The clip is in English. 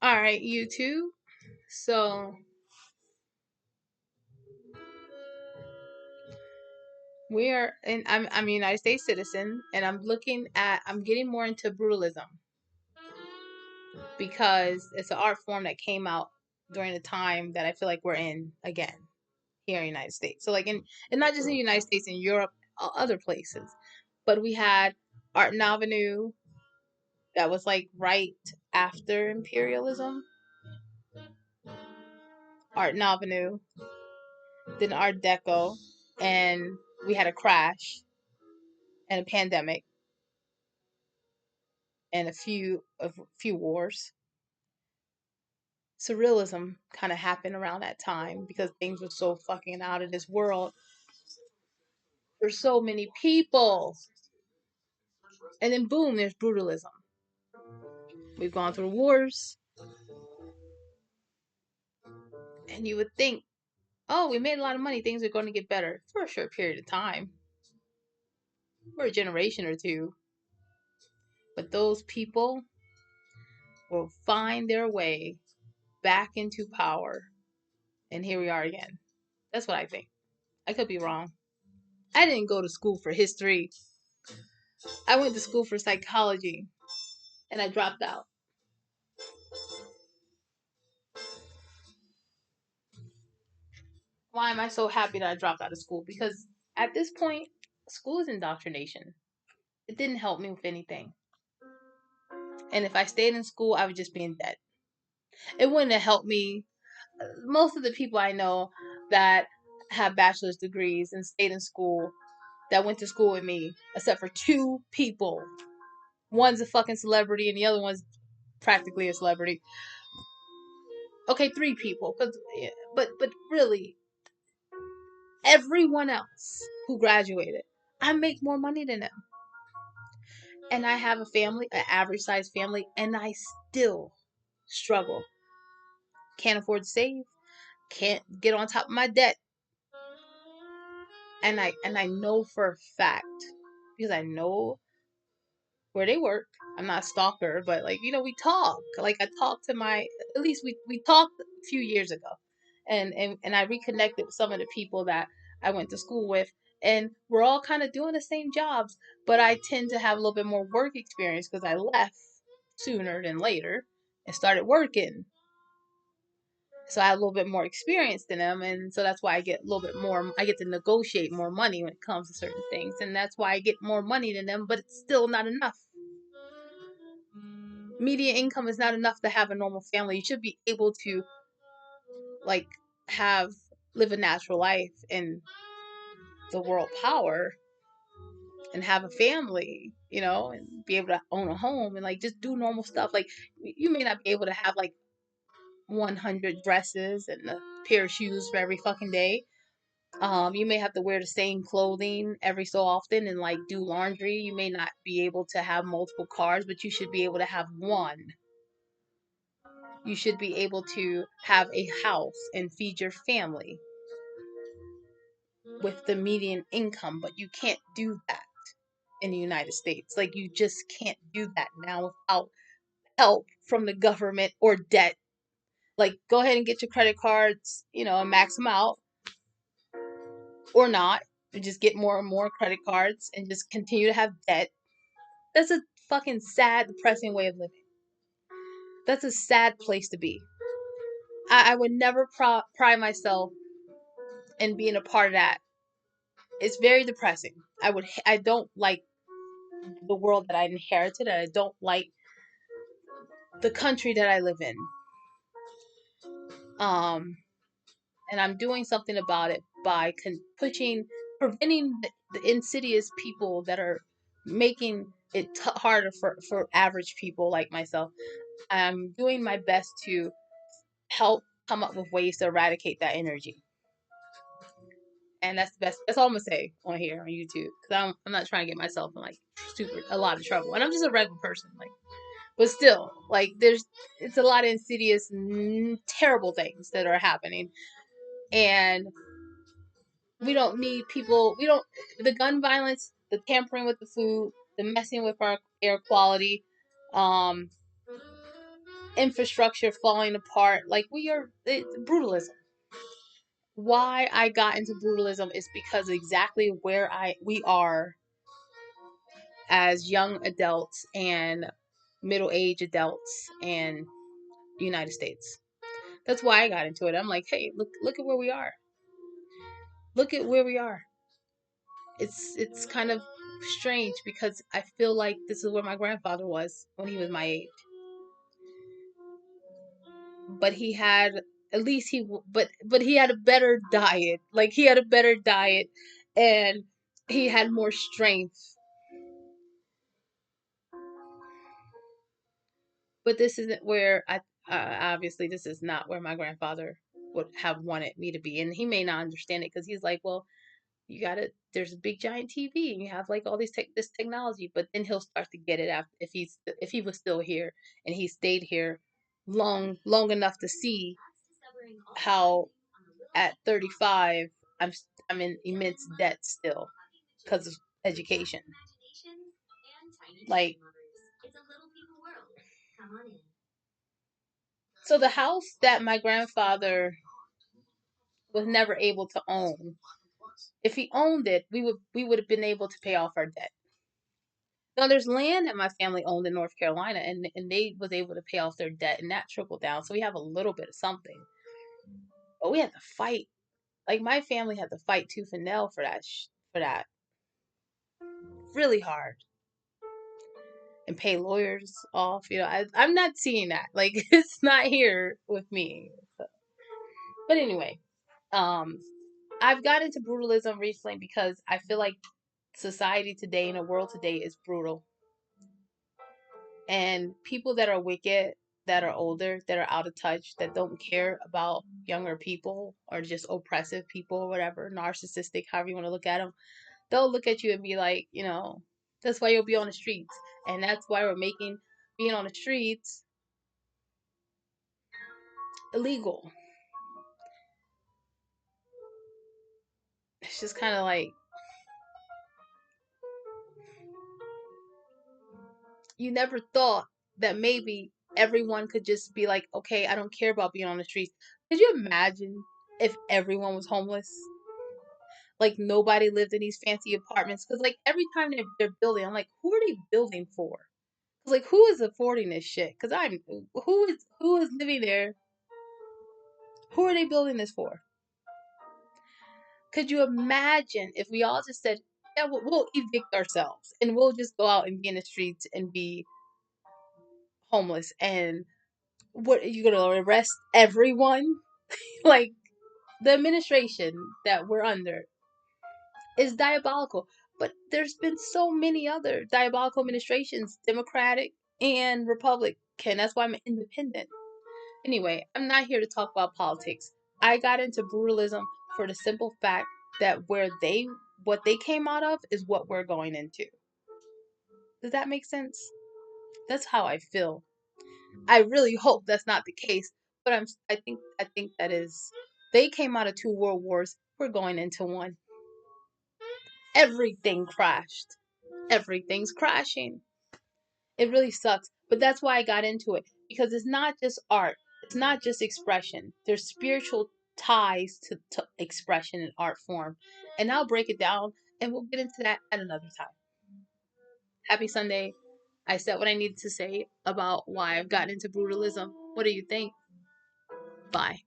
All right, YouTube. So we are in. I'm a United States citizen, and I'm getting more into brutalism because it's an art form that came out during the time that I feel like we're in again here in the United States. So like and not just in the United States, in Europe, other places. But we had Art Avenue that was like right after imperialism, Art Avenue, then Art Deco, and we had a crash and a pandemic and a few wars. Surrealism kind of happened around that time because things were so fucking out of this world. There's so many people, and then boom, there's brutalism. We've gone through wars, and you would think, oh, we made a lot of money, things are going to get better for a short period of time, for a generation or two. But those people will find their way back into power, and here we are again. That's what I think. I could be wrong. I didn't go to school for history. I went to school for psychology, and I dropped out. Why am I so happy that I dropped out of school? Because at this point, school is indoctrination. It didn't help me with anything. And if I stayed in school, I would just be in debt. It wouldn't have helped me. Most of the people I know that have bachelor's degrees and stayed in school, that went to school with me, except for two people. One's a fucking celebrity and the other one's practically a celebrity. Okay, three people, but really, everyone else who graduated, I make more money than them, and I have a family, an average sized family, and I still struggle. Can't afford to save. Can't get on top of my debt. And I know for a fact, because I know where they work. I'm not a stalker, but like, we talk. Like I talked to my, at least we talked a few years ago, and I reconnected with some of the people that I went to school with, and we're all kind of doing the same jobs, but I tend to have a little bit more work experience because I left sooner than later and started working. So I have a little bit more experience than them, and so that's why I get a little bit more. I get to negotiate more money when it comes to certain things, and that's why I get more money than them. But it's still not enough. Median income is not enough to have a normal family. You should be able to like have live a natural life in the world power and have a family, and be able to own a home and like just do normal stuff. Like you may not be able to have like 100 dresses and a pair of shoes for every fucking day. You may have to wear the same clothing every so often and like do laundry. You may not be able to have multiple cars, but you should be able to have one. You should be able to have a house and feed your family with the median income, but you can't do that in the United States. Like, you just can't do that now without help from the government or debt. Like, go ahead and get your credit cards, and max them out, or not. Just get more and more credit cards and just continue to have debt. That's a fucking sad, depressing way of living. That's a sad place to be. I would never pride myself in being a part of that. It's very depressing. I don't like the world that I inherited, and I don't like the country that I live in. Um, and I'm doing something about it by preventing the insidious people that are making it harder for average people like myself. I'm doing my best to help come up with ways to eradicate that energy. And that's the best. That's all I'm gonna say on here on YouTube, because I'm not trying to get myself in like super a lot of trouble, and I'm just a regular person. Like, but still, like, it's a lot of insidious, terrible things that are happening, and we don't need people. We don't the gun violence, the tampering with the food. the messing with our air quality, um, infrastructure falling apart. Like brutalism. Why I got into brutalism is because exactly where we are as young adults and middle-aged adults in the United States. That's why I got into it. I'm like, hey, look at where we are. Look at where we are. It's kind of strange because I feel like this is where my grandfather was when he was my age. But he had at least he but he had a better diet. Like he had a better diet and he had more strength. But this isn't where obviously this is not where my grandfather would have wanted me to be, and he may not understand it because he's like, well, you gotta there's a big giant TV and you have like all this technology, but then he'll start to get it after if he was still here and he stayed here long enough to see how at 35 I'm I'm in immense debt still because of education. Like so the house that my grandfather was never able to own. If he owned it, we would have been able to pay off our debt. Now there's land that my family owned in North Carolina, and they was able to pay off their debt, and that trickled down. So we have a little bit of something, but we had to fight. Like my family had to fight tooth and nail for that, really hard, and pay lawyers off. I'm not seeing that. Like it's not here with me. So. But anyway, um, I've got into brutalism recently because I feel like society today and the world today is brutal. And people that are wicked, that are older, that are out of touch, that don't care about younger people or just oppressive people or whatever, narcissistic, however you want to look at them, they'll look at you and be like, that's why you'll be on the streets. And that's why we're making being on the streets illegal. It's just kind of like you never thought that maybe everyone could just be like, okay, I don't care about being on the streets. Could you imagine if everyone was homeless? Like nobody lived in these fancy apartments because like every time they're building, I'm like, who are they building for? 'Cause like who is affording this shit? Because I'm who is living there? Who are they building this for? Could you imagine if we all just said, yeah, we'll evict ourselves and we'll just go out and be in the streets and be homeless and what are you gonna arrest everyone? Like the administration that we're under is diabolical. But there's been so many other diabolical administrations, Democratic and Republican. That's why I'm independent. Anyway, I'm not here to talk about politics. I got into brutalism for the simple fact that what they came out of is what we're going into. Does that make sense? That's how I feel. I really hope that's not the case, but I think that is. They came out of two world wars. We're going into one. Everything crashed. Everything's crashing. It really sucks. But that's why I got into it. Because it's not just art. It's not just expression. There's spiritual ties to expression and art form. And I'll break it down and we'll get into that at another time. Happy Sunday. I said what I needed to say about why I've gotten into brutalism. What do you think? Bye.